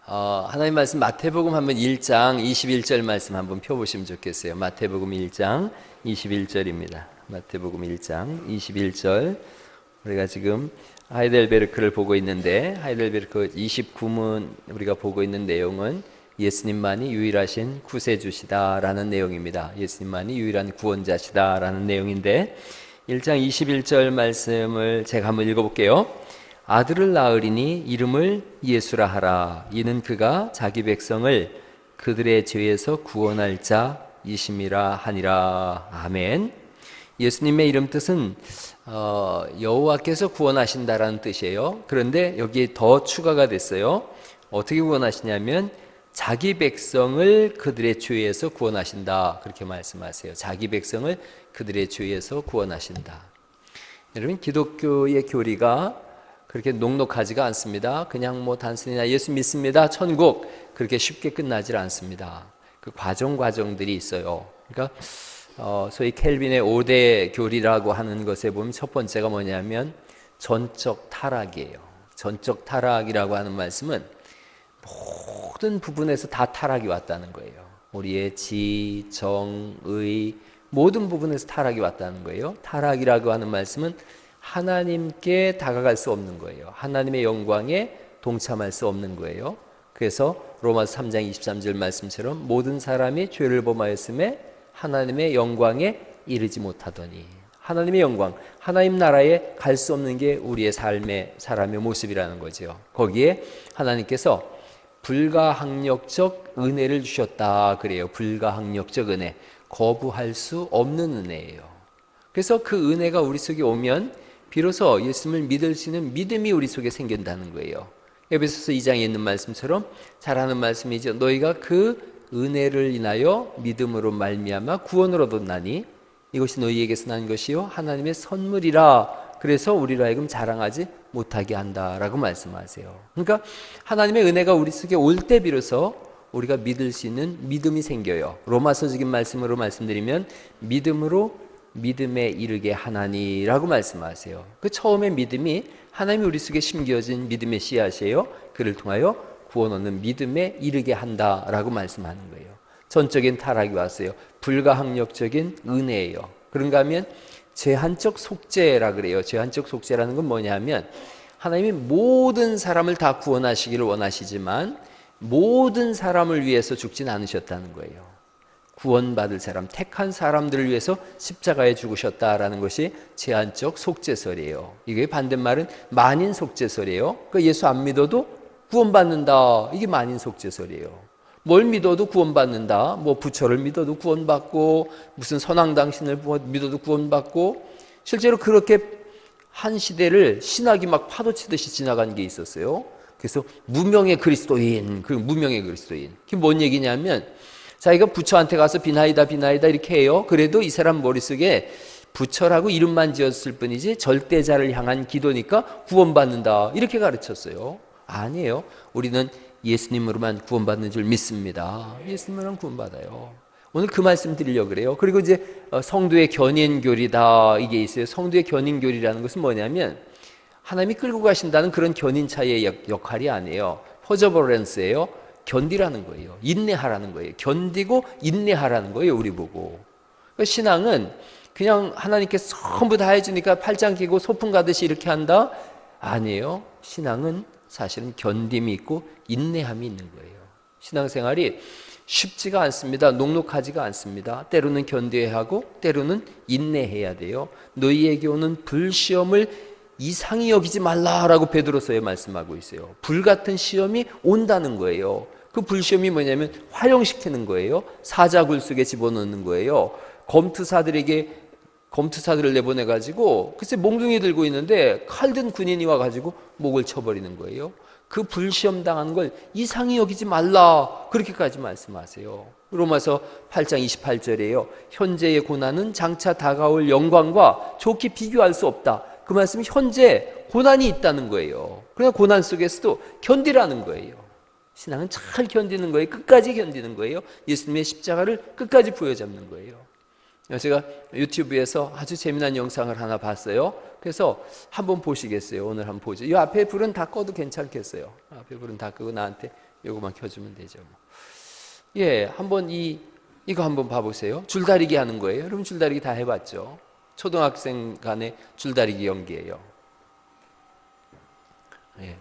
하나님 말씀 마태복음 한번 1장 21절 말씀 한번 펴보시면 좋겠어요. 마태복음 1장 21절입니다. 마태복음 1장 21절. 우리가 지금 하이델베르크를 보고 있는데, 하이델베르크 29문 우리가 보고 있는 내용은 예수님만이 유일하신 구세주시다라는 내용입니다. 예수님만이 유일한 구원자시다라는 내용인데, 1장 21절 말씀을 제가 한번 읽어볼게요. 아들을 낳으리니 이름을 예수라 하라. 이는 그가 자기 백성을 그들의 죄에서 구원할 자이심이라 하니라. 아멘. 예수님의 이름 뜻은 여호와께서 구원하신다라는 뜻이에요. 그런데 여기에 더 추가가 됐어요. 어떻게 구원하시냐면 자기 백성을 그들의 죄에서 구원하신다, 그렇게 말씀하세요. 자기 백성을 그들의 죄에서 구원하신다. 여러분, 기독교의 교리가 그렇게 녹록하지가 않습니다. 그냥 뭐 단순히 나 예수 믿습니다, 천국, 그렇게 쉽게 끝나질 않습니다. 그 과정들이 있어요. 그러니까 소위 켈빈의 5대 교리라고 하는 것에 보면 첫 번째가 뭐냐면 전적 타락이에요. 전적 타락이라고 하는 말씀은 모든 부분에서 다 타락이 왔다는 거예요. 우리의 지, 정, 의 모든 부분에서 타락이 왔다는 거예요. 타락이라고 하는 말씀은 하나님께 다가갈 수 없는 거예요. 하나님의 영광에 동참할 수 없는 거예요. 그래서 로마서 3장 23절 말씀처럼 모든 사람이 죄를 범하였음에 하나님의 영광에 이르지 못하더니, 하나님의 영광, 하나님 나라에 갈 수 없는 게 우리의 삶의 사람의 모습이라는 거죠. 거기에 하나님께서 불가항력적 은혜를 주셨다 그래요. 불가항력적 은혜, 거부할 수 없는 은혜예요. 그래서 그 은혜가 우리 속에 오면 비로소 예수님을 믿을 수 있는 믿음이 우리 속에 생긴다는 거예요. 에베소서 2장에 있는 말씀처럼 잘 아는 말씀이죠. 너희가 그 은혜를 인하여 믿음으로 말미암아 구원을 얻었나니 이것이 너희에게서 난 것이요 하나님의 선물이라. 그래서 우리로 하여금 자랑하지 못하게 한다라고 말씀하세요. 그러니까 하나님의 은혜가 우리 속에 올 때 비로소 우리가 믿을 수 있는 믿음이 생겨요. 로마서적인 말씀으로 말씀드리면 믿음으로 믿음에 이르게 하나니라고 말씀하세요. 그 처음에 믿음이 하나님이 우리 속에 심겨진 믿음의 씨앗이에요. 그를 통하여 구원 얻는 믿음에 이르게 한다라고 말씀하는 거예요. 전적인 타락이 왔어요. 불가항력적인 은혜예요. 그런가 하면 제한적 속죄라 그래요. 제한적 속죄라는 건 뭐냐면 하나님이 모든 사람을 다 구원하시기를 원하시지만 모든 사람을 위해서 죽진 않으셨다는 거예요. 구원받을 사람, 택한 사람들을 위해서 십자가에 죽으셨다라는 것이 제한적 속죄설이에요. 이게 반대말은 만인 속죄설이에요. 그러니까 예수 안 믿어도 구원받는다, 이게 만인 속죄설이에요. 뭘 믿어도 구원받는다, 뭐 부처를 믿어도 구원받고 무슨 선왕당신을 믿어도 구원받고, 실제로 그렇게 한 시대를 신학이 막 파도치듯이 지나간 게 있었어요. 그래서 무명의 그리스도인, 그리고 무명의 그리스도인, 그게 뭔 얘기냐면 자기가 부처한테 가서 비나이다 이렇게 해요. 그래도 이 사람 머릿속에 부처라고 이름만 지었을 뿐이지 절대자를 향한 기도니까 구원받는다, 이렇게 가르쳤어요. 아니에요. 우리는 예수님으로만 구원받는 줄 믿습니다. 예수님으로만 구원받아요. 오늘 그 말씀 드리려고 그래요. 그리고 이제 성도의 견인교리다, 이게 있어요. 성도의 견인교리라는 것은 뭐냐면 하나님이 끌고 가신다는 그런 견인차의 역할이 아니에요. 퍼저버런스예요. 견디라는 거예요. 인내하라는 거예요. 견디고 인내하라는 거예요, 우리 보고. 그러니까 신앙은 그냥 하나님께 전부 다 해주니까 팔짱 끼고 소풍 가듯이 이렇게 한다? 아니에요. 신앙은 사실은 견딤이 있고 인내함이 있는 거예요. 신앙생활이 쉽지가 않습니다. 녹록하지가 않습니다. 때로는 견뎌야 하고 때로는 인내해야 돼요. 너희에게 오는 불시험을 이상히 여기지 말라라고 베드로서에 말씀하고 있어요. 불같은 시험이 온다는 거예요. 그 불시험이 뭐냐면 화형시키는 거예요. 사자굴 속에 집어넣는 거예요. 검투사들을 내보내가지고 글쎄 몽둥이 들고 있는데 칼든 군인이 와가지고 목을 쳐버리는 거예요. 그 불시험 당한 걸 이상히 여기지 말라, 그렇게까지 말씀하세요. 로마서 8장 28절에요. 현재의 고난은 장차 다가올 영광과 좋게 비교할 수 없다. 그 말씀이 현재 고난이 있다는 거예요. 그러나 고난 속에서도 견디라는 거예요. 신앙은 잘 견디는 거예요. 끝까지 견디는 거예요. 예수님의 십자가를 끝까지 부여잡는 거예요. 제가 유튜브에서 아주 재미난 영상을 하나 봤어요. 그래서 한번 보시겠어요? 오늘 한번 보죠. 이 앞에 불은 다 꺼도 괜찮겠어요? 앞에 불은 다 끄고 나한테 요거만 켜주면 되죠. 예, 한번 이거 한번 봐보세요. 줄다리기 하는 거예요. 여러분 줄다리기 다 해봤죠? 초등학생 간의 줄다리기 경기예요. 예.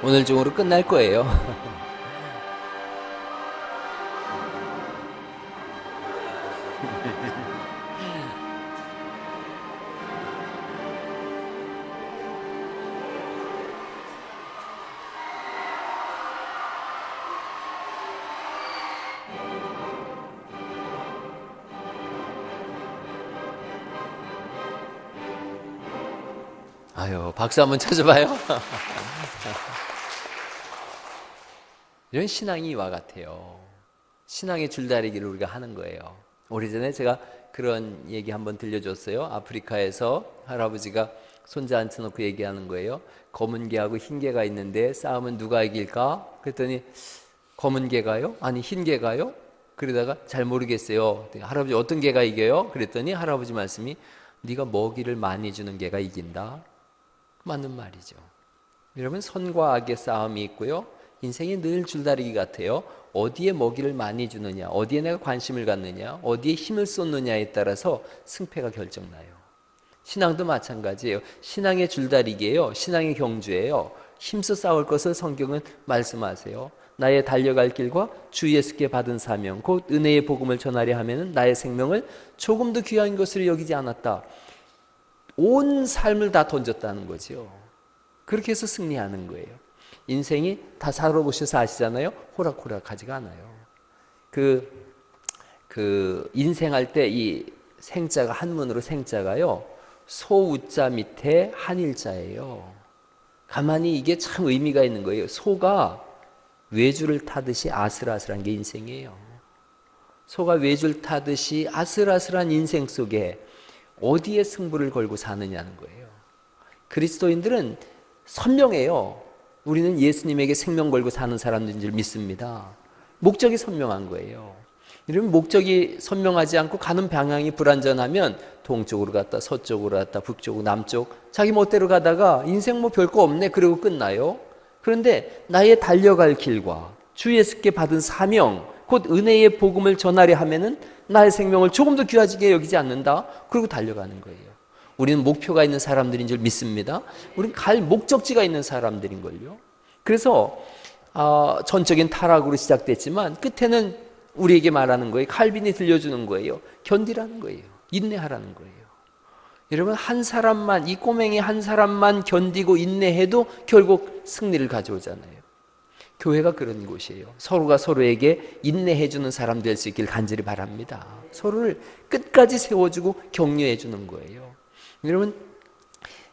오늘 중으로 끝날 거예요. 아유, 박수 한번 쳐줘봐요. 이런 신앙이 이와 같아요. 신앙의 줄다리기를 우리가 하는 거예요. 오래전에 제가 그런 얘기 한번 들려줬어요. 아프리카에서 할아버지가 손자 앉혀놓고 얘기하는 거예요. 검은 개하고 흰 개가 있는데 싸우면 누가 이길까? 그랬더니 검은 개가요? 아니 흰 개가요? 그러다가 잘 모르겠어요. 할아버지 어떤 개가 이겨요? 그랬더니 할아버지 말씀이 네가 먹이를 많이 주는 개가 이긴다. 맞는 말이죠. 여러분 선과 악의 싸움이 있고요. 인생이 늘 줄다리기 같아요. 어디에 먹이를 많이 주느냐, 어디에 내가 관심을 갖느냐, 어디에 힘을 쏟느냐에 따라서 승패가 결정나요. 신앙도 마찬가지예요. 신앙의 줄다리기예요. 신앙의 경주예요. 힘써 싸울 것을 성경은 말씀하세요. 나의 달려갈 길과 주 예수께 받은 사명 곧 은혜의 복음을 전하려 하면은 나의 생명을 조금도 귀한 것으로 여기지 않았다. 온 삶을 다 던졌다는 거죠. 그렇게 해서 승리하는 거예요. 인생이 다 살아보셔서 아시잖아요. 호락호락하지가 않아요. 인생할 때 이 생자가 한문으로 생자가요. 소우자 밑에 한일자예요. 가만히 이게 참 의미가 있는 거예요. 소가 외줄을 타듯이 아슬아슬한 게 인생이에요. 소가 외줄 타듯이 아슬아슬한 인생 속에 어디에 승부를 걸고 사느냐는 거예요. 그리스도인들은 선명해요. 우리는 예수님에게 생명 걸고 사는 사람들인 줄 믿습니다. 목적이 선명한 거예요. 여러분 목적이 선명하지 않고 가는 방향이 불안전하면 동쪽으로 갔다 서쪽으로 갔다 북쪽으로 남쪽 자기 멋대로 가다가 인생 뭐 별거 없네 그러고 끝나요. 그런데 나의 달려갈 길과 주 예수께 받은 사명 곧 은혜의 복음을 전하려 하면은 나의 생명을 조금 더 귀하게 여기지 않는다. 그리고 달려가는 거예요. 우리는 목표가 있는 사람들인 줄 믿습니다. 우리는 갈 목적지가 있는 사람들인걸요. 그래서 전적인 타락으로 시작됐지만 끝에는 우리에게 말하는 거예요. 칼빈이 들려주는 거예요. 견디라는 거예요. 인내하라는 거예요. 여러분, 한 사람만, 이 꼬맹이 한 사람만 견디고 인내해도 결국 승리를 가져오잖아요. 교회가 그런 곳이에요. 서로가 서로에게 인내해주는 사람 될 수 있길 간절히 바랍니다. 서로를 끝까지 세워주고 격려해주는 거예요. 여러분,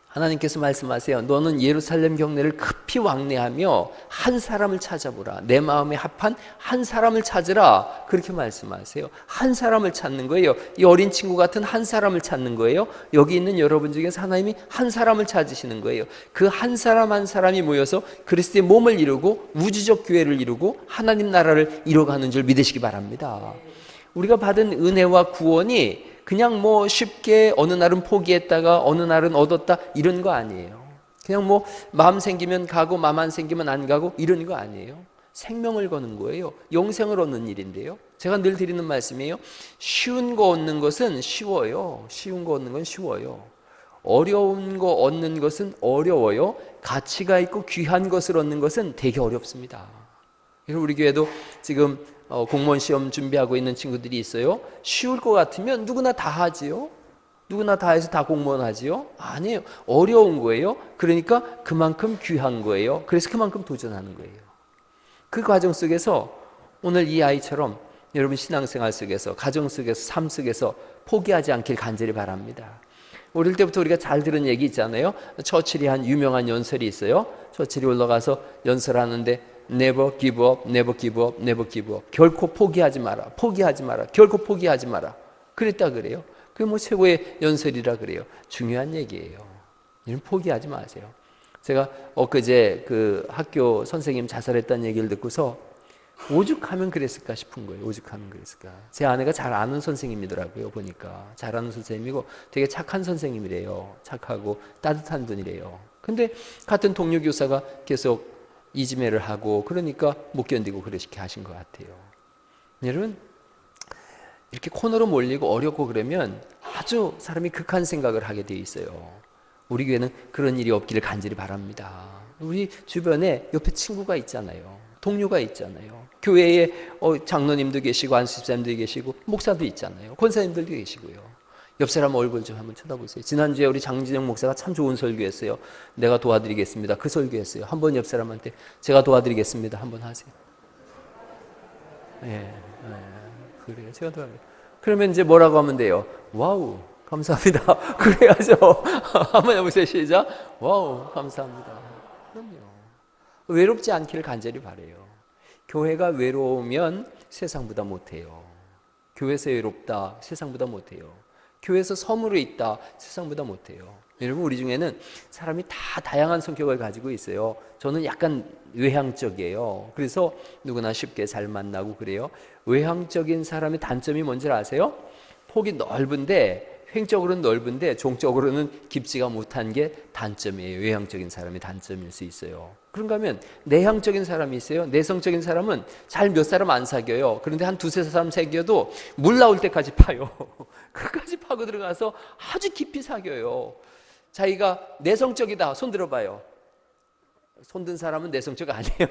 하나님께서 말씀하세요. 너는 예루살렘 경내를 급히 왕래하며 한 사람을 찾아보라. 내 마음에 합한 한 사람을 찾으라. 그렇게 말씀하세요. 한 사람을 찾는 거예요. 이 어린 친구 같은 한 사람을 찾는 거예요. 여기 있는 여러분 중에서 하나님이 한 사람을 찾으시는 거예요. 그 한 사람 한 사람이 모여서 그리스도의 몸을 이루고 우주적 교회를 이루고 하나님 나라를 이뤄가는 줄 믿으시기 바랍니다. 우리가 받은 은혜와 구원이 그냥 뭐 쉽게 어느 날은 포기했다가 어느 날은 얻었다 이런 거 아니에요. 그냥 뭐 마음 생기면 가고 마음 안 생기면 안 가고 이런 거 아니에요. 생명을 거는 거예요. 영생을 얻는 일인데요. 제가 늘 드리는 말씀이에요. 쉬운 거 얻는 것은 쉬워요. 쉬운 거 얻는 건 쉬워요. 어려운 거 얻는 것은 어려워요. 가치가 있고 귀한 것을 얻는 것은 되게 어렵습니다. 우리 교회도 지금 공무원 시험 준비하고 있는 친구들이 있어요. 쉬울 것 같으면 누구나 다 하지요. 누구나 다 해서 다 공무원 하지요. 아니에요. 어려운 거예요. 그러니까 그만큼 귀한 거예요. 그래서 그만큼 도전하는 거예요. 그 과정 속에서 오늘 이 아이처럼 여러분 신앙생활 속에서 가정 속에서 삶 속에서 포기하지 않길 간절히 바랍니다. 어릴 때부터 우리가 잘 들은 얘기 있잖아요. 처칠이 한 유명한 연설이 있어요. 처칠이 올라가서 연설하는데 Never give up, never give up, never give up. 결코 포기하지 마라. 포기하지 마라. 결코 포기하지 마라. 그랬다 그래요. 그게 뭐 최고의 연설이라 그래요. 중요한 얘기예요. 이런 포기하지 마세요. 제가 엊그제 그 학교 선생님 자살했다는 얘기를 듣고서 오죽하면 그랬을까 싶은 거예요. 오죽하면 그랬을까. 제 아내가 잘 아는 선생님이더라고요. 보니까 잘 아는 선생님이고 되게 착한 선생님이래요. 착하고 따뜻한 분이래요. 근데 같은 동료 교사가 계속 이지매를 하고 그러니까 못 견디고 그렇게 하신 것 같아요. 여러분, 이렇게 코너로 몰리고 어렵고 그러면 아주 사람이 극한 생각을 하게 돼 있어요. 우리 교회는 그런 일이 없기를 간절히 바랍니다. 우리 주변에 옆에 친구가 있잖아요. 동료가 있잖아요. 교회에 장로님도 계시고 안수집사님도 계시고 목사도 있잖아요. 권사님들도 계시고요. 옆 사람 얼굴 좀 한번 쳐다보세요. 지난주에 우리 장진영 목사가 참 좋은 설교했어요. 내가 도와드리겠습니다. 그 설교했어요. 한번 옆 사람한테 제가 도와드리겠습니다. 한번 하세요. 그래요. 제가 도와드릴게요. 그러면 이제 뭐라고 하면 돼요? 와우, 감사합니다. 그래야죠. 한번 해보세요. 시작. 와우, 감사합니다. 그럼요. 외롭지 않기를 간절히 바라요. 교회가 외로우면 세상보다 못해요. 교회에서 외롭다, 세상보다 못해요. 교회에서 섬으로 있다, 세상보다 못해요. 여러분, 우리 중에는 사람이 다 다양한 성격을 가지고 있어요. 저는 약간 외향적이에요. 그래서 누구나 쉽게 잘 만나고 그래요. 외향적인 사람의 단점이 뭔지 아세요? 폭이 넓은데, 횡적으로는 넓은데 종적으로는 깊지가 못한 게 단점이에요. 외향적인 사람의 단점일 수 있어요. 그런가 하면 내향적인 사람이 있어요. 내성적인 사람은 잘 몇 사람 안 사귀어요. 그런데 한 두세 사람 사귀어도 물 나올 때까지 파요. 끝까지 파고 들어가서 아주 깊이 사귀어요. 자기가 내성적이다. 손 들어봐요. 손든 사람은 내성적 아니에요.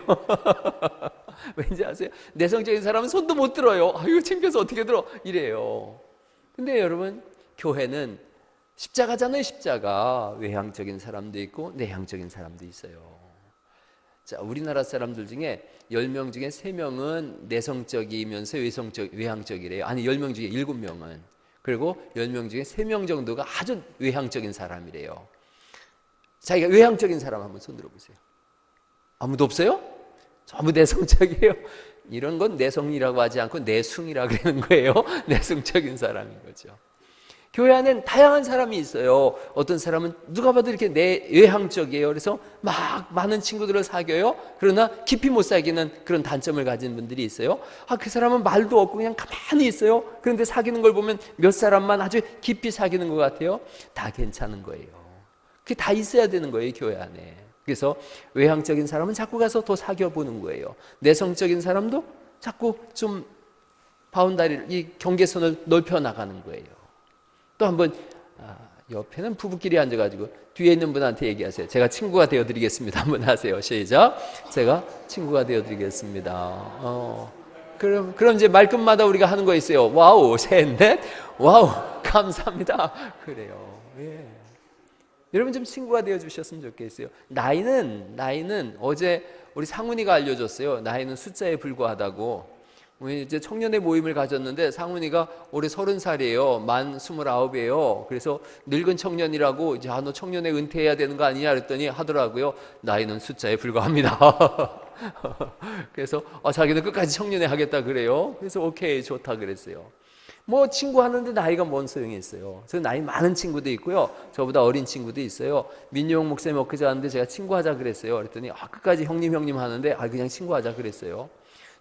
왠지 아세요? 내성적인 사람은 손도 못 들어요. 아유, 창피해서 어떻게 들어? 이래요. 근데 여러분, 교회는 십자가잖아요. 십자가. 외향적인 사람도 있고 내향적인 사람도 있어요. 자, 우리나라 사람들 중에 10명 중에 3명은 내성적이면서 외향적이래요. 아니, 10명 중에 7명은. 그리고 10명 중에 3명 정도가 아주 외향적인 사람이래요. 자기가 외향적인 사람 한번 손 들어보세요. 아무도 없어요? 전부 내성적이에요. 이런 건 내성이라고 하지 않고 내숭이라고 그러는 거예요. 내성적인 사람인 거죠. 교회 안엔 다양한 사람이 있어요. 어떤 사람은 누가 봐도 이렇게 외향적이에요. 그래서 막 많은 친구들을 사귀어요. 그러나 깊이 못 사귀는 그런 단점을 가진 분들이 있어요. 그 사람은 말도 없고 그냥 가만히 있어요. 그런데 사귀는 걸 보면 몇 사람만 아주 깊이 사귀는 것 같아요. 다 괜찮은 거예요. 그게 다 있어야 되는 거예요, 교회 안에. 그래서 외향적인 사람은 자꾸 가서 더 사귀어 보는 거예요. 내성적인 사람도 자꾸 좀 바운다리를, 이 경계선을 넓혀 나가는 거예요. 또 한번 옆에는 부부끼리 앉아가지고 뒤에 있는 분한테 얘기하세요. 제가 친구가 되어드리겠습니다. 한번 하세요. 시작. 제가 친구가 되어드리겠습니다. 그럼 이제 말끝마다 우리가 하는 거 있어요. 와우, 셋, 넷, 와우, 감사합니다. 그래요. 예. 여러분 좀 친구가 되어주셨으면 좋겠어요. 나이는 어제 우리 상훈이가 알려줬어요. 나이는 숫자에 불과하다고. 우리 이제 청년의 모임을 가졌는데 상훈이가 올해 30살이에요. 만 29이에요. 그래서 늙은 청년이라고 이제 너 청년에 은퇴해야 되는 거 아니냐 그랬더니 하더라고요. 나이는 숫자에 불과합니다. 그래서 자기는 끝까지 청년회 하겠다 그래요. 그래서 오케이, 좋다 그랬어요. 뭐 친구 하는데 나이가 뭔 소용이 있어요. 저 나이 많은 친구도 있고요, 저보다 어린 친구도 있어요. 민용 목사님 엊그제 하는데 제가 친구 하자 그랬어요. 그랬더니 끝까지 형님 하는데 그냥 친구 하자 그랬어요.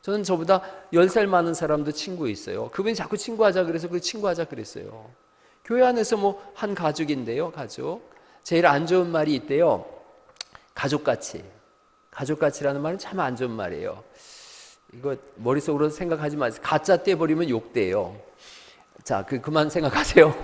저는 저보다 10살 많은 사람도 친구 있어요. 그분이 자꾸 친구하자 그래서 그 친구하자 그랬어요. 교회 안에서 뭐 한 가족인데요, 가족. 제일 안 좋은 말이 있대요. 가족같이. 가족같이라는 말은 참 안 좋은 말이에요. 이거 머릿속으로 생각하지 마세요. 가짜 떼버리면 욕돼요. 자, 그만 생각하세요.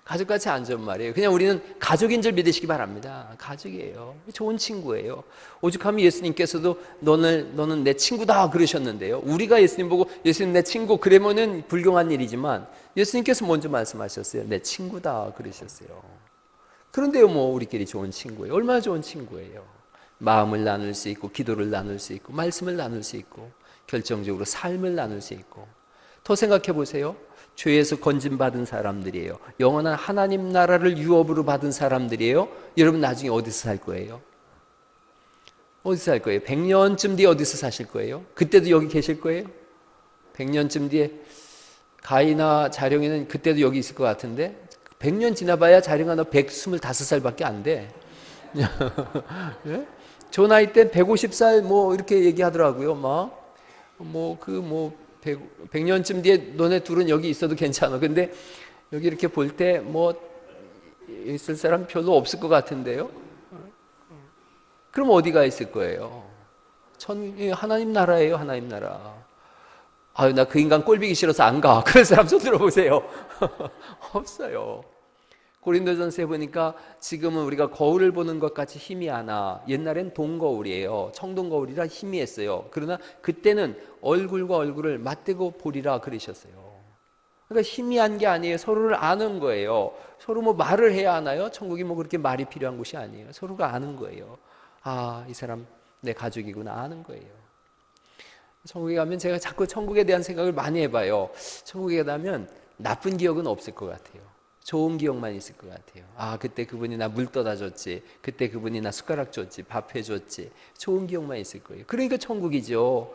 가족같이 안 좋은 말이에요. 그냥 우리는 가족인 줄 믿으시기 바랍니다. 가족이에요. 좋은 친구예요. 오죽하면 예수님께서도 너는 내 친구다 그러셨는데요. 우리가 예수님 보고 예수님 내 친구 그러면은 불경한 일이지만 예수님께서 먼저 말씀하셨어요. 내 친구다 그러셨어요. 그런데요, 뭐 우리끼리 좋은 친구예요. 얼마나 좋은 친구예요. 마음을 나눌 수 있고, 기도를 나눌 수 있고, 말씀을 나눌 수 있고, 결정적으로 삶을 나눌 수 있고. 더 생각해 보세요. 죄에서 건진받은 사람들이에요. 영원한 하나님 나라를 유업으로 받은 사람들이에요. 여러분 나중에 어디서 살 거예요? 어디서 살 거예요? 100년쯤 뒤에 어디서 사실 거예요? 그때도 여기 계실 거예요? 100년쯤 뒤에 가인이나 자령이는 그때도 여기 있을 것 같은데 100년 지나봐야 자령아 너 125살밖에 안 돼. 예? 저 나이 때 150살 뭐 이렇게 얘기하더라고요. 100년쯤 뒤에 너네 둘은 여기 있어도 괜찮아. 근데 여기 이렇게 볼 때 뭐 있을 사람 별로 없을 것 같은데요. 그럼 어디가 있을 거예요? 하나님 나라예요. 하나님 나라. 나 그 인간 꼴보기 싫어서 안 가. 그런 사람 손 들어보세요. 없어요. 고린도전서에 보니까 지금은 우리가 거울을 보는 것 같이 희미하나 옛날엔 동거울이에요. 청동거울이라 희미했어요. 그러나 그때는 얼굴과 얼굴을 맞대고 보리라 그러셨어요. 그러니까 희미한 게 아니에요. 서로를 아는 거예요. 서로 뭐 말을 해야 하나요? 천국이 뭐 그렇게 말이 필요한 곳이 아니에요. 서로가 아는 거예요. 이 사람 내 가족이구나 아는 거예요. 천국에 가면 제가 자꾸 천국에 대한 생각을 많이 해봐요. 천국에 가면 나쁜 기억은 없을 것 같아요. 좋은 기억만 있을 것 같아요. 그때 그분이 나 물 떠다 줬지. 그때 그분이 나 숟가락 줬지. 밥 해줬지. 좋은 기억만 있을 거예요. 그러니까 천국이죠.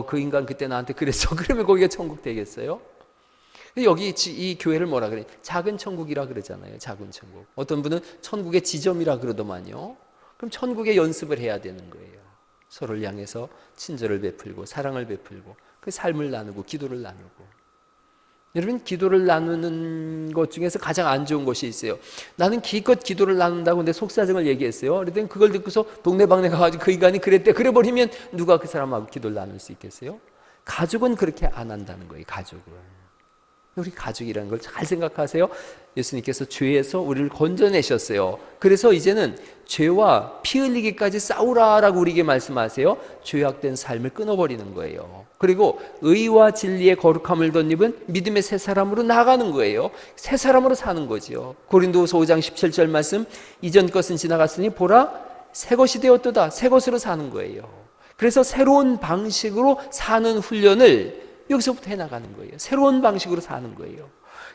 그 인간 그때 나한테 그랬어. 그러면 거기가 천국 되겠어요? 여기 이 교회를 뭐라 그래? 작은 천국이라 그러잖아요. 작은 천국. 어떤 분은 천국의 지점이라 그러더만요. 그럼 천국의 연습을 해야 되는 거예요. 서로를 향해서 친절을 베풀고 사랑을 베풀고 그 삶을 나누고 기도를 나누고. 여러분 기도를 나누는 것 중에서 가장 안 좋은 것이 있어요. 나는 기껏 기도를 나눈다고 내 속사정을 얘기했어요. 그랬더니 그걸 듣고서 동네방네 가가지고 그 인간이 그랬대. 그래버리면 누가 그 사람하고 기도를 나눌 수 있겠어요? 가족은 그렇게 안 한다는 거예요. 가족은. 우리 가족이라는 걸 잘 생각하세요. 예수님께서 죄에서 우리를 건져내셨어요. 그래서 이제는 죄와 피 흘리기까지 싸우라라고 우리에게 말씀하세요. 죄악된 삶을 끊어버리는 거예요. 그리고 의와 진리의 거룩함을 덧입은 믿음의 새 사람으로 나가는 거예요. 새 사람으로 사는 거죠. 고린도후서 5장 17절 말씀, 이전 것은 지나갔으니 보라 새 것이 되었도다. 새 것으로 사는 거예요. 그래서 새로운 방식으로 사는 훈련을 여기서부터 해나가는 거예요. 새로운 방식으로 사는 거예요.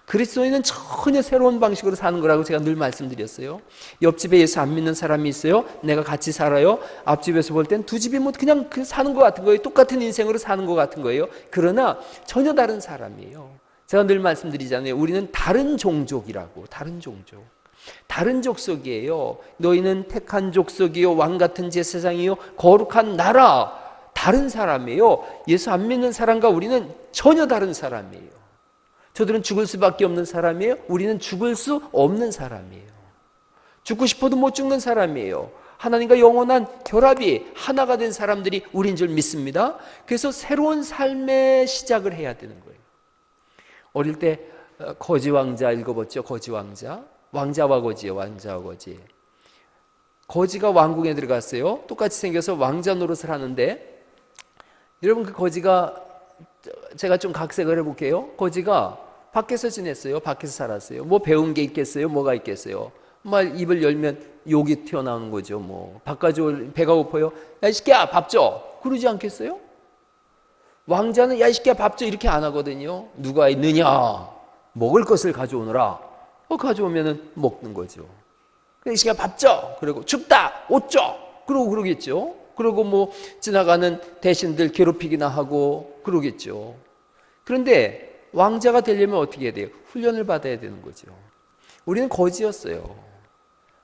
그리스도인은 전혀 새로운 방식으로 사는 거라고 제가 늘 말씀드렸어요. 옆집에 예수 안 믿는 사람이 있어요. 내가 같이 살아요. 앞집에서 볼 땐 두 집이 뭐 그냥 사는 것 같은 거예요. 똑같은 인생으로 사는 것 같은 거예요. 그러나 전혀 다른 사람이에요. 제가 늘 말씀드리잖아요. 우리는 다른 종족이라고. 다른 종족. 다른 족속이에요. 너희는 택한 족속이요 왕같은 제사장이요 거룩한 나라. 다른 사람이에요. 예수 안 믿는 사람과 우리는 전혀 다른 사람이에요. 저들은 죽을 수밖에 없는 사람이에요. 우리는 죽을 수 없는 사람이에요. 죽고 싶어도 못 죽는 사람이에요. 하나님과 영원한 결합이 하나가 된 사람들이 우리인 줄 믿습니다. 그래서 새로운 삶의 시작을 해야 되는 거예요. 어릴 때 거지 왕자 읽어봤죠? 거지 왕자. 왕자와 거지예요. 왕자와 거지. 거지가 왕궁에 들어갔어요. 똑같이 생겨서 왕자 노릇을 하는데, 여러분 그 거지가, 제가 좀 각색을 해볼게요. 거지가 밖에서 지냈어요. 밖에서 살았어요. 뭐 배운 게 있겠어요? 뭐가 있겠어요? 막 입을 열면 욕이 튀어나오는 거죠. 뭐 바깥으로 배가 고파요. 야 이 새끼야 밥 줘. 그러지 않겠어요? 왕자는 야 이 새끼야 밥 줘 이렇게 안 하거든요. 누가 있느냐? 먹을 것을 가져오너라. 가져오면은 먹는 거죠. 이 새끼야 밥 줘. 그리고 춥다. 옷 줘. 그러고 그러겠죠. 그리고 뭐 지나가는 대신들 괴롭히기나 하고 그러겠죠. 그런데 왕자가 되려면 어떻게 해야 돼요? 훈련을 받아야 되는 거죠. 우리는 거지였어요.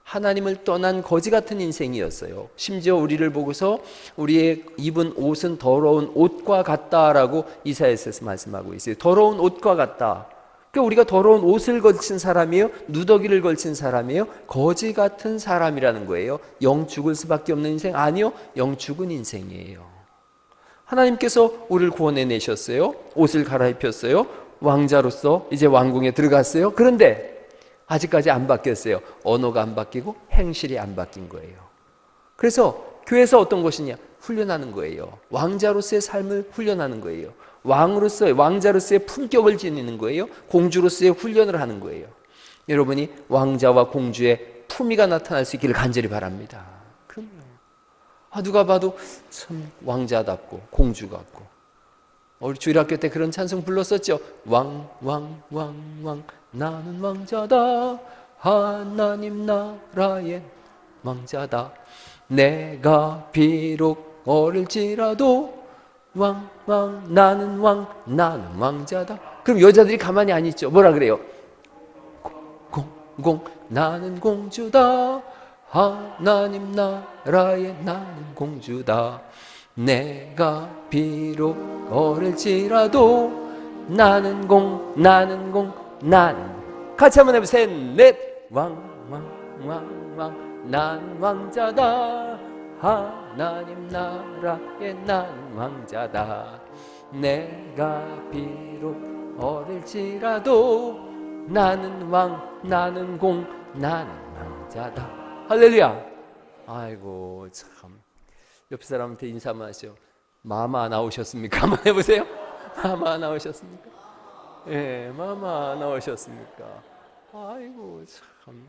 하나님을 떠난 거지 같은 인생이었어요. 심지어 우리를 보고서 우리의 입은 옷은 더러운 옷과 같다라고 이사야서에서 말씀하고 있어요. 더러운 옷과 같다. 그러니까 우리가 더러운 옷을 걸친 사람이에요? 누더기를 걸친 사람이에요? 거지 같은 사람이라는 거예요. 영 죽을 수밖에 없는 인생? 아니요. 영 죽은 인생이에요. 하나님께서 우리를 구원해 내셨어요. 옷을 갈아입혔어요. 왕자로서 이제 왕궁에 들어갔어요. 그런데 아직까지 안 바뀌었어요. 언어가 안 바뀌고 행실이 안 바뀐 거예요. 그래서 교회에서 어떤 것이냐? 훈련하는 거예요. 왕자로서의 삶을 훈련하는 거예요. 왕자로서의 품격을 지니는 거예요. 공주로서의 훈련을 하는 거예요. 여러분이 왕자와 공주의 품위가 나타날 수 있기를 간절히 바랍니다. 그럼요. 누가 봐도 참 왕자답고 공주 같고. 우리 주일학교 때 그런 찬송 불렀었죠. 왕 나는 왕자다. 하나님 나라의 왕자다. 내가 비록 어릴지라도 나는 왕자다. 그럼 여자들이 가만히 안 있죠. 뭐라 그래요? 나는 공주다. 하나님 나라의 나는 공주다. 내가 비록 어릴지라도 나는 같이 한번 해보세요. 넷. 난 왕자다. 하나님 나라의 난 왕자다. 내가 비록 어릴지라도 나는 왕자다. 할렐루야. 아이고 참, 옆 사람한테 인사 한번 하시죠. 마마 나오셨습니까? 한번 해보세요. 마마 나오셨습니까? 예, 마마 나오셨습니까? 아이고 참.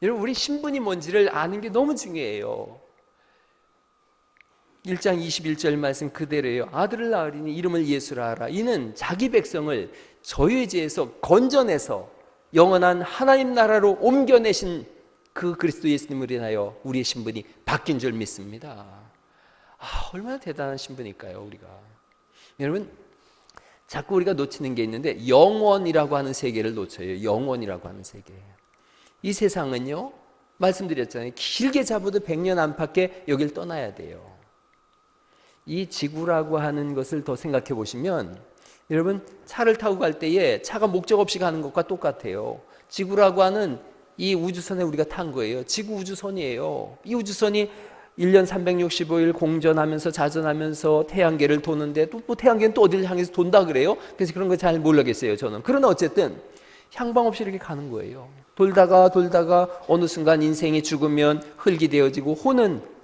여러분 우리 신분이 뭔지를 아는 게 너무 중요해요. 1장 21절 말씀 그대로예요. 아들을 낳으리니 이름을 예수라 하라. 이는 자기 백성을 저유죄에서 건져내서 영원한 하나님 나라로 옮겨내신 그 그리스도 예수님을 인하여 우리의 신분이 바뀐 줄 믿습니다. 얼마나 대단한 신분일까요, 우리가. 여러분, 자꾸 우리가 놓치는 게 있는데 영원이라고 하는 세계를 놓쳐요. 영원이라고 하는 세계. 이 세상은요, 말씀드렸잖아요. 길게 잡아도 100년 안팎에 여길 떠나야 돼요. 이 지구라고 하는 것을 더 생각해 보시면, 여러분 차를 타고 갈 때에 차가 목적 없이 가는 것과 똑같아요. 지구라고 하는 이 우주선에 우리가 탄 거예요. 지구 우주선이에요. 이 우주선이 1년 365일 공전하면서 자전하면서 태양계를 도는데 또 태양계는 또 어디를 향해서 돈다 그래요. 그래서 그런 거 잘 모르겠어요, 저는. 그러나 어쨌든 향방 없이 이렇게 가는 거예요. 돌다가 어느 순간 인생이 죽으면 흙이 되어지고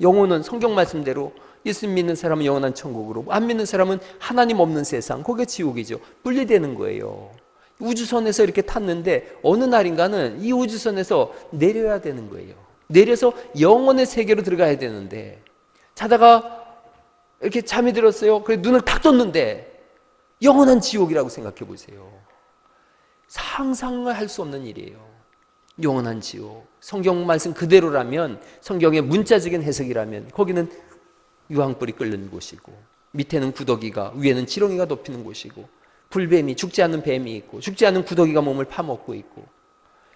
영혼은 성경 말씀대로 예수 믿는 사람은 영원한 천국으로, 안 믿는 사람은 하나님 없는 세상, 그게 지옥이죠. 분리되는 거예요. 우주선에서 이렇게 탔는데 어느 날인가는 이 우주선에서 내려야 되는 거예요. 내려서 영혼의 세계로 들어가야 되는데, 자다가 이렇게 잠이 들었어요. 그래서 눈을 탁 떴는데 영원한 지옥이라고 생각해 보세요. 상상을 할 수 없는 일이에요. 영원한 지옥. 성경 말씀 그대로라면, 성경의 문자적인 해석이라면 거기는 유황불이 끓는 곳이고, 밑에는 구더기가, 위에는 지렁이가 덮이는 곳이고, 불뱀이, 죽지 않는 뱀이 있고, 죽지 않는 구더기가 몸을 파먹고 있고,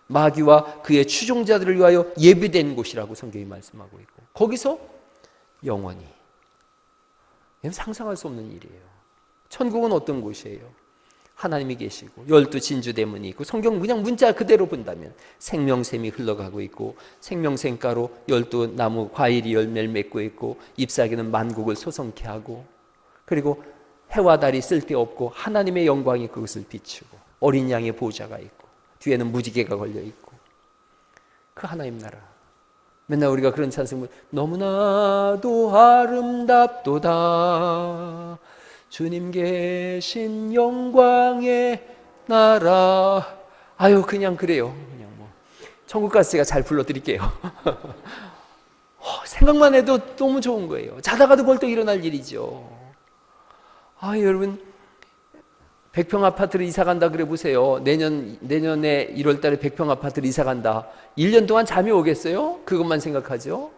마귀와 그의 추종자들을 위하여 예비된 곳이라고 성경이 말씀하고 있고, 거기서 영원히. 상상할 수 없는 일이에요. 천국은 어떤 곳이에요? 하나님이 계시고 12진주 대문이 있고 성경 그냥 문자 그대로 본다면 생명샘이 흘러가고 있고 생명샘가로 12나무 과일이 열매를 맺고 있고 잎사귀는 만국을 소성케 하고 그리고 해와 달이 쓸데없고 하나님의 영광이 그것을 비추고 어린 양의 보좌가 있고 뒤에는 무지개가 걸려있고 그 하나님 나라 맨날 우리가 그런 찬송을 너무나도 아름답도다 주님 계신 영광의 나라. 아유 그냥 그래요. 그냥 뭐 천국 가서 제가 잘 불러드릴게요. 생각만 해도 너무 좋은 거예요. 자다가도 벌떡 일어날 일이죠. 여러분 100평 아파트를 이사 간다 그래 보세요. 내년에 1월 달에 100평 아파트를 이사 간다. 1년 동안 잠이 오겠어요? 그것만 생각하죠.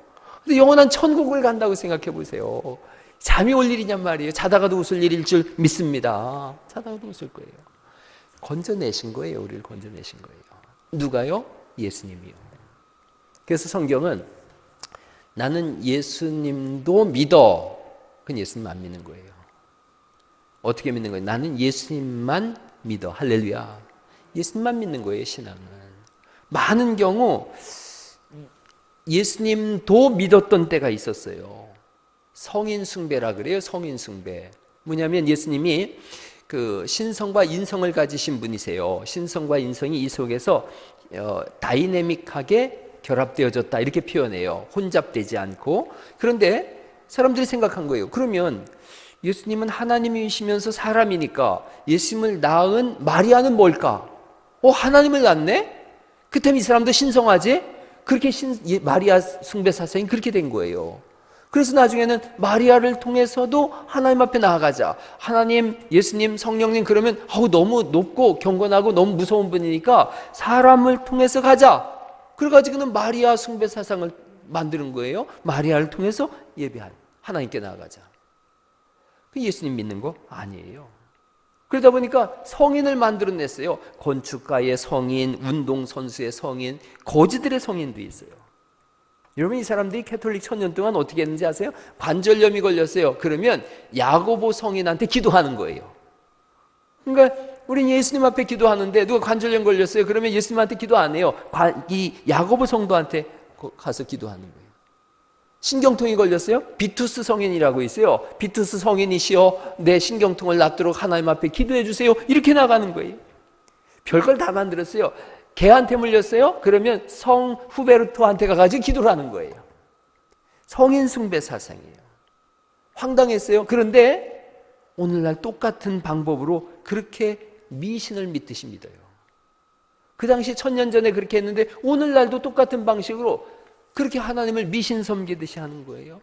근데 영원한 천국을 간다고 생각해 보세요. 잠이 올 일이냔 말이에요. 자다가도 웃을 일일 줄 믿습니다. 자다가도 웃을 거예요. 건져내신 거예요. 우리를 건져내신 거예요. 누가요? 예수님이요. 그래서 성경은 나는 예수님도 믿어. 그건 예수님 안 믿는 거예요. 어떻게 믿는 거예요? 나는 예수님만 믿어. 할렐루야. 예수님만 믿는 거예요. 신앙은. 많은 경우 예수님도 믿었던 때가 있었어요. 성인 숭배라 그래요. 성인 숭배. 뭐냐면 예수님이 그 신성과 인성을 가지신 분이세요. 신성과 인성이 이 속에서 다이내믹하게 결합되어졌다 이렇게 표현해요. 혼잡되지 않고. 그런데 사람들이 생각한 거예요. 그러면 예수님은 하나님이시면서 사람이니까 예수님을 낳은 마리아는 뭘까? 하나님을 낳네? 그때면 이 사람도 신성하지? 그렇게 마리아 숭배 사상이 그렇게 된 거예요. 그래서 나중에는 마리아를 통해서도 하나님 앞에 나아가자. 하나님, 예수님, 성령님 그러면 너무 높고 경건하고 너무 무서운 분이니까 사람을 통해서 가자. 그래가지고는 마리아 숭배 사상을 만드는 거예요. 마리아를 통해서 예배한 하나님께 나아가자. 그 예수님 믿는 거 아니에요. 그러다 보니까 성인을 만들어냈어요. 건축가의 성인, 운동선수의 성인, 거지들의 성인도 있어요. 여러분 이 사람들이 캐톨릭 1000년 동안 어떻게 했는지 아세요? 관절염이 걸렸어요. 그러면 야고보 성인한테 기도하는 거예요. 그러니까 우린 예수님 앞에 기도하는데 누가 관절염 걸렸어요. 그러면 예수님한테 기도 안 해요. 이 야고보 성도한테 가서 기도하는 거예요. 신경통이 걸렸어요? 비투스 성인이라고 있어요. 비투스 성인이시여 내 신경통을 낫도록 하나님 앞에 기도해 주세요. 이렇게 나가는 거예요. 별걸 다 만들었어요. 개한테 물렸어요? 그러면 성 후베르토한테 가가지고 기도를 하는 거예요. 성인 숭배 사상이에요. 황당했어요. 그런데 오늘날 똑같은 방법으로 그렇게 미신을 믿듯이 믿어요. 그 당시 1000년 전에 그렇게 했는데 오늘날도 똑같은 방식으로 그렇게 하나님을 미신 섬기듯이 하는 거예요.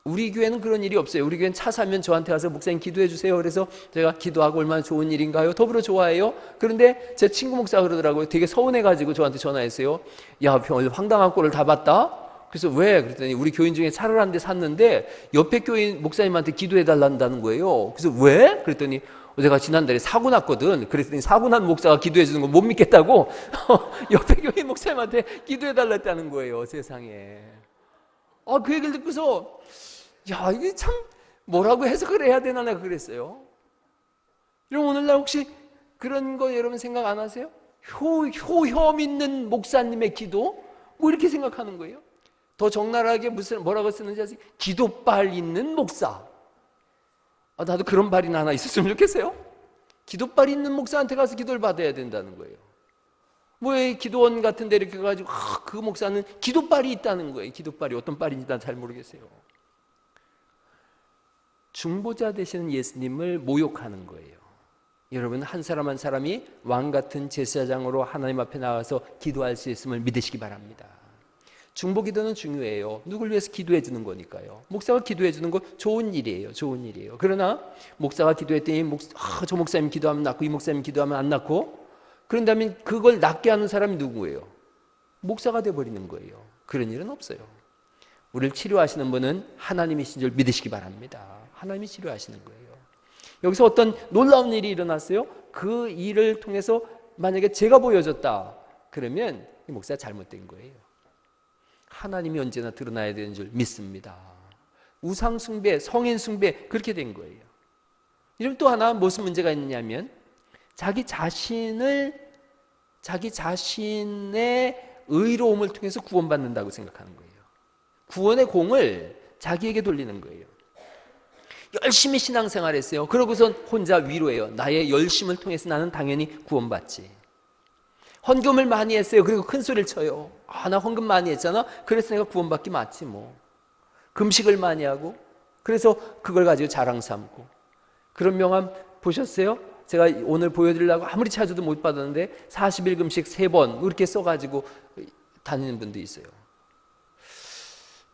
우리 교회는 그런 일이 없어요. 우리 교회는 차 사면 저한테 와서 목사님 기도해 주세요. 그래서 제가 기도하고 얼마나 좋은 일인가요? 더불어 좋아해요. 그런데 제 친구 목사가 그러더라고요. 되게 서운해가지고 저한테 전화했어요. 야, 황당한 꼴을 다 봤다? 그래서 왜? 그랬더니 우리 교인 중에 차를 한 대 샀는데 옆에 교인 목사님한테 기도해 달란다는 거예요. 그래서 왜? 그랬더니 내가 지난달에 사고 났거든. 그랬더니 사고 난 목사가 기도해 주는 거 못 믿겠다고 옆에 교인 목사님한테 기도해 달랐다는 거예요. 세상에. 그 얘기를 듣고서 야, 이게 참 뭐라고 해석을 해야 되나 내가 그랬어요. 여러분 오늘날 혹시 그런 거 여러분 생각 안 하세요? 효혐 있는 목사님의 기도? 뭐 이렇게 생각하는 거예요. 더 적나라하게 뭐라고 쓰는지 아세요? 기도빨 있는 목사. 나도 그런 발이나 하나 있었으면 좋겠어요. 기도빨 있는 목사한테 가서 기도를 받아야 된다는 거예요. 뭐 기도원 같은 데 이렇게 가지고 그 목사는 기도빨이 있다는 거예요. 기도빨이 어떤 빨인지 난 잘 모르겠어요. 중보자 되시는 예수님을 모욕하는 거예요. 여러분 한 사람 한 사람이 왕 같은 제사장으로 하나님 앞에 나가서 기도할 수 있음을 믿으시기 바랍니다. 중보기도는 중요해요. 누굴 위해서 기도해 주는 거니까요. 목사가 기도해 주는 거 좋은 일이에요. 좋은 일이에요. 그러나 목사가 기도했더니 저 목사님 기도하면 낫고 이 목사님 기도하면 안 낫고 그런다면 그걸 낫게 하는 사람이 누구예요? 목사가 돼버리는 거예요. 그런 일은 없어요. 우리를 치료하시는 분은 하나님이신 줄 믿으시기 바랍니다. 하나님이 치료하시는 거예요. 여기서 어떤 놀라운 일이 일어났어요. 그 일을 통해서 만약에 제가 보여줬다 그러면 이 목사가 잘못된 거예요. 하나님이 언제나 드러나야 되는 줄 믿습니다. 우상 숭배, 성인 숭배 그렇게 된 거예요. 이러면 또 하나 무슨 문제가 있느냐면 자기 자신의 의로움을 통해서 구원받는다고 생각하는 거예요. 구원의 공을 자기에게 돌리는 거예요. 열심히 신앙생활했어요. 그러고선 혼자 위로해요. 나의 열심을 통해서 나는 당연히 구원받지. 헌금을 많이 했어요. 그리고 큰 소리를 쳐요. 나 헌금 많이 했잖아. 그래서 내가 구원받기 맞지 뭐. 금식을 많이 하고 그래서 그걸 가지고 자랑 삼고. 그런 명함 보셨어요? 제가 오늘 보여드리려고 아무리 찾아도 못 받았는데 40일 금식 3번 이렇게 써가지고 다니는 분도 있어요.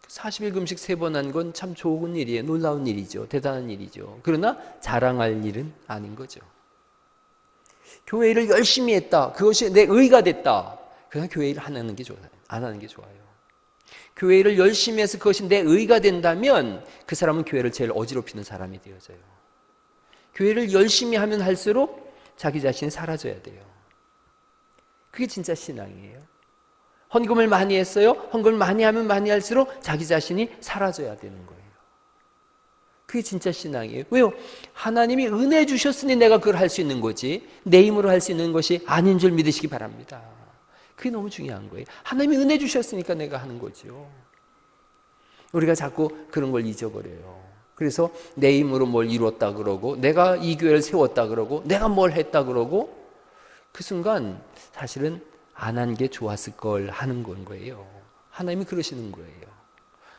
40일 금식 3번 한 건 참 좋은 일이에요. 놀라운 일이죠. 대단한 일이죠. 그러나 자랑할 일은 아닌 거죠. 교회 일을 열심히 했다. 그것이 내 의가 됐다. 그냥 교회 일을 안 하는 게 좋아요. 안 하는 게 좋아요. 교회 일을 열심히 해서 그것이 내 의가 된다면 그 사람은 교회를 제일 어지럽히는 사람이 되어져요. 교회를 열심히 하면 할수록 자기 자신이 사라져야 돼요. 그게 진짜 신앙이에요. 헌금을 많이 했어요. 헌금을 많이 하면 많이 할수록 자기 자신이 사라져야 되는 거예요. 그게 진짜 신앙이에요. 왜요? 하나님이 은혜 주셨으니 내가 그걸 할 수 있는 거지 내 힘으로 할 수 있는 것이 아닌 줄 믿으시기 바랍니다. 그게 너무 중요한 거예요. 하나님이 은혜 주셨으니까 내가 하는 거죠. 우리가 자꾸 그런 걸 잊어버려요. 그래서 내 힘으로 뭘 이뤘다 그러고 내가 이 교회를 세웠다 그러고 내가 뭘 했다 그러고 그 순간 사실은 안 한 게 좋았을 걸 하는 건 거예요. 하나님이 그러시는 거예요.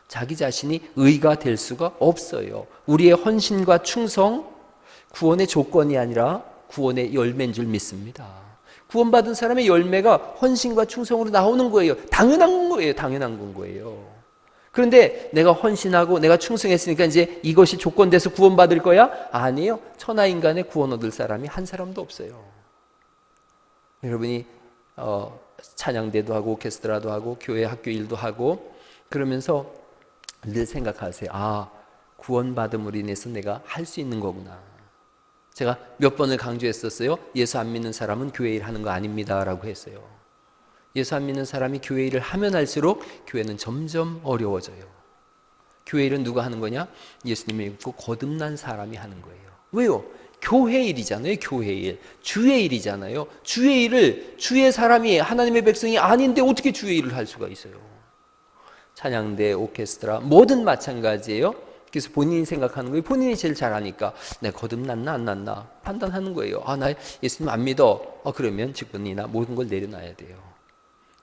자기 자신이 의가 될 수가 없어요. 우리의 헌신과 충성, 구원의 조건이 아니라 구원의 열매인 줄 믿습니다. 구원받은 사람의 열매가 헌신과 충성으로 나오는 거예요. 당연한 거예요. 당연한 건 거예요. 그런데 내가 헌신하고 내가 충성했으니까 이제 이것이 조건 돼서 구원받을 거야? 아니에요. 천하인간의 구원 얻을 사람이 한 사람도 없어요. 여러분이 찬양대도 하고 오케스트라도 하고 교회 학교 일도 하고 그러면서 늘 생각하세요. 구원받음으로 인해서 내가 할 수 있는 거구나. 제가 몇 번을 강조했었어요. 예수 안 믿는 사람은 교회 일 하는 거 아닙니다 라고 했어요. 예수 안 믿는 사람이 교회 일을 하면 할수록 교회는 점점 어려워져요. 교회 일은 누가 하는 거냐? 예수님이 믿고 거듭난 사람이 하는 거예요. 왜요? 교회 일이잖아요. 교회 일. 주의 일이잖아요. 주의 일을 주의 사람이 하나님의 백성이 아닌데 어떻게 주의 일을 할 수가 있어요? 찬양대, 오케스트라 뭐든 마찬가지예요. 그래서 본인이 생각하는 거예요. 본인이 제일 잘 아니까 내가 거듭났나 안 났나 판단하는 거예요. 나 예수님 안 믿어. 그러면 직분이나 모든 걸 내려놔야 돼요.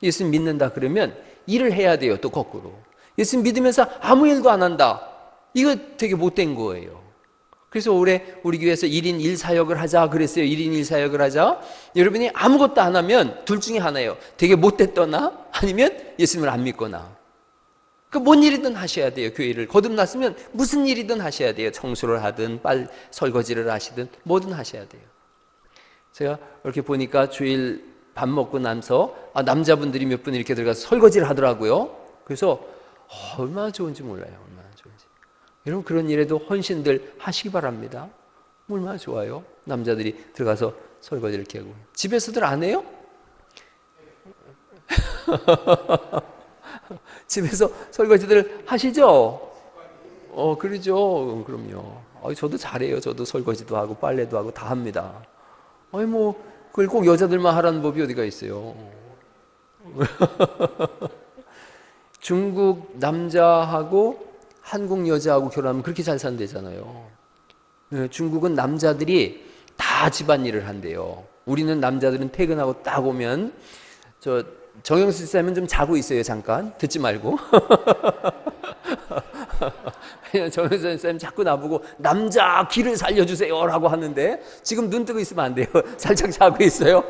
예수님 믿는다 그러면 일을 해야 돼요. 또 거꾸로. 예수님 믿으면서 아무 일도 안 한다. 이거 되게 못된 거예요. 그래서 올해 우리 교회에서 1인 1사역을 하자 그랬어요. 1인 1사역을 하자. 여러분이 아무것도 안 하면 둘 중에 하나예요. 되게 못됐거나 아니면 예수님을 안 믿거나. 뭔 일이든 하셔야 돼요. 교회를 거듭났으면 무슨 일이든 하셔야 돼요. 청소를 하든 설거지를 하시든 뭐든 하셔야 돼요. 제가 이렇게 보니까 주일 밥 먹고 나서 남자분들이 몇 분 이렇게 들어가서 설거지를 하더라고요. 그래서 얼마나 좋은지 몰라요. 얼마나 좋은지. 여러분 그런 일에도 헌신들 하시기 바랍니다. 얼마나 좋아요. 남자들이 들어가서 설거지를 이렇게 하고. 집에서들 안 해요? 집에서 설거지들 하시죠? 그러죠. 그럼요. 저도 잘해요. 저도 설거지도 하고 빨래도 하고 다 합니다. 그걸 꼭 여자들만 하라는 법이 어디가 있어요. 중국 남자하고 한국 여자하고 결혼하면 그렇게 잘 산대잖아요. 중국은 남자들이 다 집안일을 한대요. 우리는 남자들은 퇴근하고 딱 오면 정영수 쌤은 좀 자고 있어요. 잠깐 듣지 말고. 정영수 쌤 자꾸 나보고 남자 기를 살려주세요 라고 하는데 지금 눈 뜨고 있으면 안 돼요. 살짝 자고 있어요.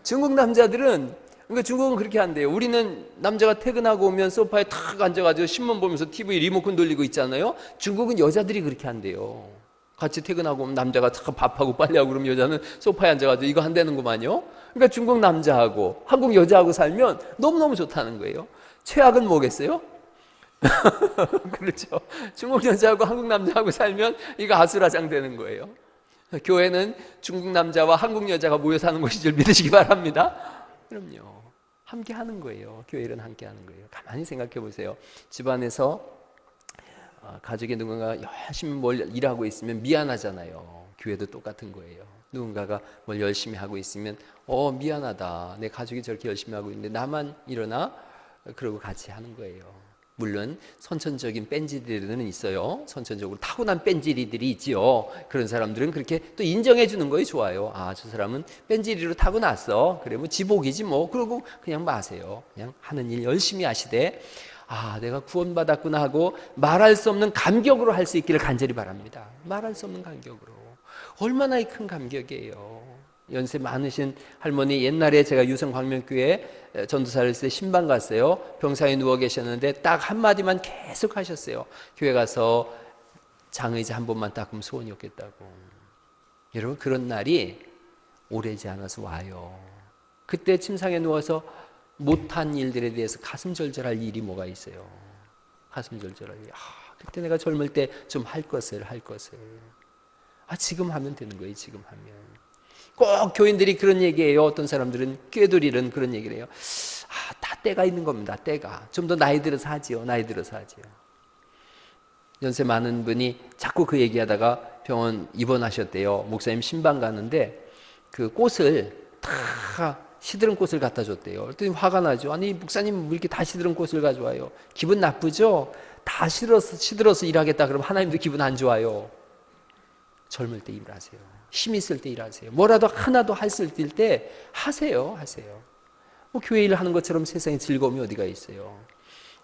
중국 남자들은 그러니까 중국은 그렇게 한대요. 우리는 남자가 퇴근하고 오면 소파에 탁 앉아가지고 신문 보면서 TV 리모컨 돌리고 있잖아요. 중국은 여자들이 그렇게 한대요. 같이 퇴근하고 오면 남자가 탁 밥하고 빨래하고 그러면 여자는 소파에 앉아가지고 이거 한다는구만요. 그러니까 중국 남자하고 한국 여자하고 살면 너무너무 좋다는 거예요. 최악은 뭐겠어요? 그렇죠. 중국 여자하고 한국 남자하고 살면 이거 아수라장 되는 거예요. 교회는 중국 남자와 한국 여자가 모여 사는 것인 줄 믿으시기 바랍니다. 그럼요. 함께 하는 거예요. 교회 일은 함께 하는 거예요. 가만히 생각해 보세요. 집안에서 가족에 누군가 열심히 뭘 일하고 있으면 미안하잖아요. 교회도 똑같은 거예요. 누군가가 뭘 열심히 하고 있으면 미안하다. 내 가족이 저렇게 열심히 하고 있는데 나만 이러나? 그러고 같이 하는 거예요. 물론 선천적인 뺀질이들은 있어요. 선천적으로 타고난 뺀질이들이 있지요. 그런 사람들은 그렇게 또 인정해 주는 거에 좋아요. 저 사람은 뺀질이로 타고났어. 그래 뭐 지복이지 뭐. 그러고 그냥 마세요. 그냥 하는 일 열심히 하시되 내가 구원받았구나 하고 말할 수 없는 감격으로 할 수 있기를 간절히 바랍니다. 말할 수 없는 감격으로. 얼마나 큰 감격이에요. 연세 많으신 할머니, 옛날에 제가 유성광명교회 전도사를 했을 때 신방 갔어요. 병상에 누워 계셨는데 딱 한마디만 계속 하셨어요. 교회 가서 장의자 한 번만 닦으면 소원이 없겠다고. 여러분, 그런 날이 오래지 않아서 와요. 그때 침상에 누워서 못한 일들에 대해서 가슴 절절할 일이 뭐가 있어요. 가슴 절절할 일. 그때 내가 젊을 때 좀 할 것을 지금 하면 되는 거예요. 지금 하면. 꼭 교인들이 그런 얘기해요. 어떤 사람들은, 꾀돌이는 그런 얘기를 해요. 다 때가 있는 겁니다. 때가. 좀 더 나이 들어서 하지요. 나이 들어서 하지요. 연세 많은 분이 자꾸 그 얘기하다가 병원 입원하셨대요. 목사님 신방 가는데 그 꽃을 다 시드른 꽃을 갖다 줬대요. 그랬더니 화가 나죠. 아니 목사님 왜 이렇게 다 시드른 꽃을 가져와요? 기분 나쁘죠? 다 시들어서 일하겠다 그러면 하나님도 기분 안 좋아요. 젊을 때 일하세요. 힘 있을 때 일하세요. 뭐라도 하나도 할 수 있을 때 하세요. 뭐 교회 일 하는 것처럼 세상에 즐거움이 어디가 있어요.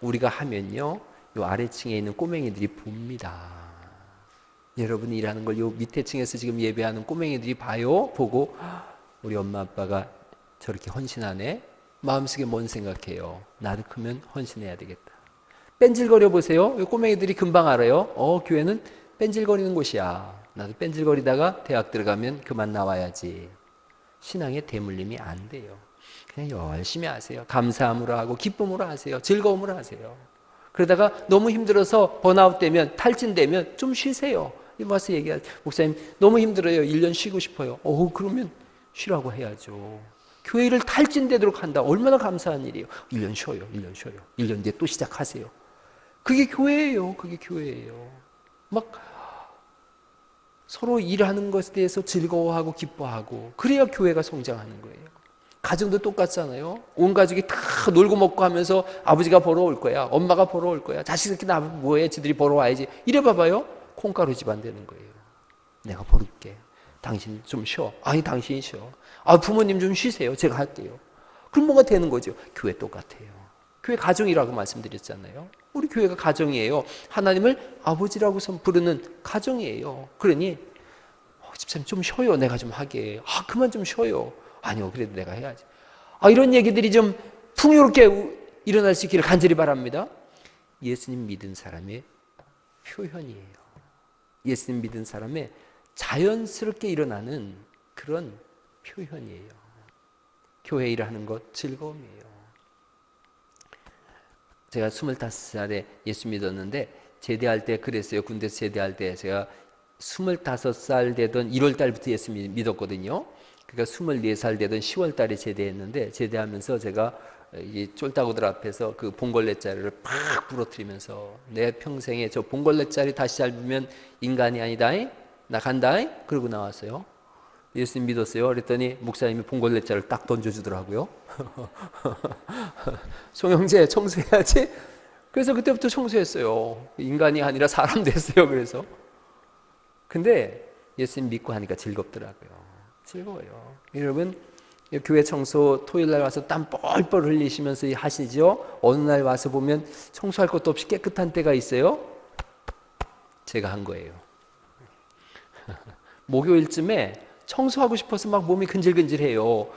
우리가 하면요, 요 아래층에 있는 꼬맹이들이 봅니다. 여러분이 일하는 걸 요 밑에 층에서 지금 예배하는 꼬맹이들이 봐요. 보고 우리 엄마 아빠가 저렇게 헌신하네. 마음속에 뭔 생각해요? 나도 크면 헌신해야 되겠다. 뺀질거려 보세요. 요 꼬맹이들이 금방 알아요. 교회는 뺀질거리는 곳이야. 나도 뺀질거리다가 대학 들어가면 그만 나와야지. 신앙의 대물림이 안 돼요. 그냥 열심히 하세요. 감사함으로 하고 기쁨으로 하세요. 즐거움으로 하세요. 그러다가 너무 힘들어서 번아웃 되면, 탈진되면 좀 쉬세요. 와서 얘기하죠. 목사님 너무 힘들어요. 1년 쉬고 싶어요. 그러면 쉬라고 해야죠. 교회 일을 탈진되도록 한다. 얼마나 감사한 일이에요. 1년 쉬어요. 1년 뒤에 또 시작하세요. 그게 교회예요. 막 서로 일하는 것에 대해서 즐거워하고 기뻐하고, 그래야 교회가 성장하는 거예요. 가정도 똑같잖아요. 온 가족이 다 놀고 먹고 하면서 아버지가 보러 올 거야. 엄마가 보러 올 거야. 자식들끼리 나 뭐해? 지들이 보러 와야지. 이래 봐봐요. 콩가루 집안 되는 거예요. 내가 버릴게. 당신 좀 쉬어. 아니 당신이 쉬어. 부모님 좀 쉬세요. 제가 할게요. 그럼 뭐가 되는 거죠? 교회 똑같아요. 교회 가정이라고 말씀드렸잖아요. 우리 교회가 가정이에요. 하나님을 아버지라고 부르는 가정이에요. 그러니 집사님 좀 쉬어요. 내가 좀 하게. 그만 좀 쉬어요. 아니요, 그래도 내가 해야지. 이런 얘기들이 좀 풍요롭게 일어날 수 있기를 간절히 바랍니다. 예수님 믿은 사람의 표현이에요. 예수님 믿은 사람의 자연스럽게 일어나는 그런 표현이에요. 교회 일을 하는 것 즐거움이에요. 제가 25살에 예수 믿었는데 제대할 때 그랬어요. 군대에서 제대할 때 제가 25살 되던 1월 달부터 예수 믿었거든요. 그러니까 24살 되던 10월 달에 제대했는데, 제대하면서 제가 이 쫄따구들 앞에서 그 봉골레자리를 팍 부러뜨리면서 내 평생에 저 봉골레자리 다시 잡으면 인간이 아니다. 나 간다. 그러고 나왔어요. 예수님 믿었어요. 그랬더니 목사님이 봉골레자를 딱 던져주더라고요. 송영재 청소해야지. 그래서 그때부터 청소했어요. 인간이 아니라 사람 됐어요. 그래서. 근데 예수님 믿고 하니까 즐겁더라고요. 즐거워요. 여러분, 교회 청소 토요일 날 와서 땀 뻘뻘 흘리시면서 하시죠. 어느 날 와서 보면 청소할 것도 없이 깨끗한 때가 있어요. 제가 한 거예요. 목요일쯤에 청소하고 싶어서 막 몸이 근질근질해요.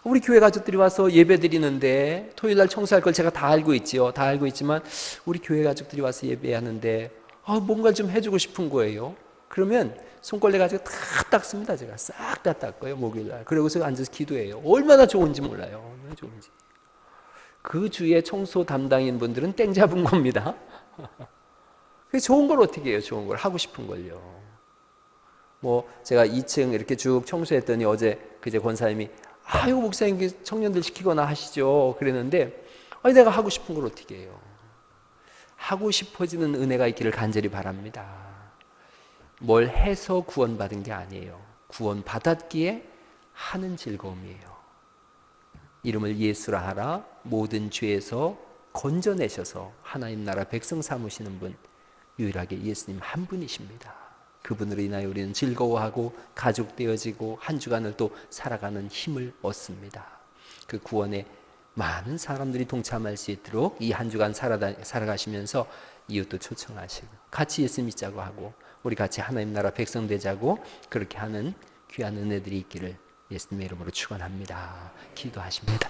우리 교회 가족들이 와서 예배 드리는데 토요일 날 청소할 걸 제가 다 알고 있지요. 다 알고 있지만 우리 교회 가족들이 와서 예배하는데 뭔가 좀 해주고 싶은 거예요. 그러면 손걸레 가지고 다 닦습니다. 제가 싹 다 닦아요. 목요일 날. 그러고서 앉아서 기도해요. 얼마나 좋은지 몰라요. 얼마나 좋은지. 그 주에 청소 담당인 분들은 땡 잡은 겁니다. 좋은 걸 어떻게 해요? 좋은 걸 하고 싶은 걸요. 뭐 제가 2층 이렇게 쭉 청소했더니 그제 권사님이 아유 목사님 청년들 시키거나 하시죠. 그랬는데 내가 하고 싶은 걸 어떻게 해요? 하고 싶어지는 은혜가 있기를 간절히 바랍니다. 뭘 해서 구원받은 게 아니에요. 구원받았기에 하는 즐거움이에요. 이름을 예수라 하라. 모든 죄에서 건져내셔서 하나님 나라 백성 삼으시는 분, 유일하게 예수님 한 분이십니다. 그분으로 인하여 우리는 즐거워하고 가족 되어지고 한 주간을 또 살아가는 힘을 얻습니다. 그 구원에 많은 사람들이 동참할 수 있도록 이 한 주간 살아가시면서 이웃도 초청하시고 같이 예수 믿자고 하고 우리 같이 하나님 나라 백성 되자고 그렇게 하는 귀한 은혜들이 있기를 예수님의 이름으로 축원합니다. 기도하십니다.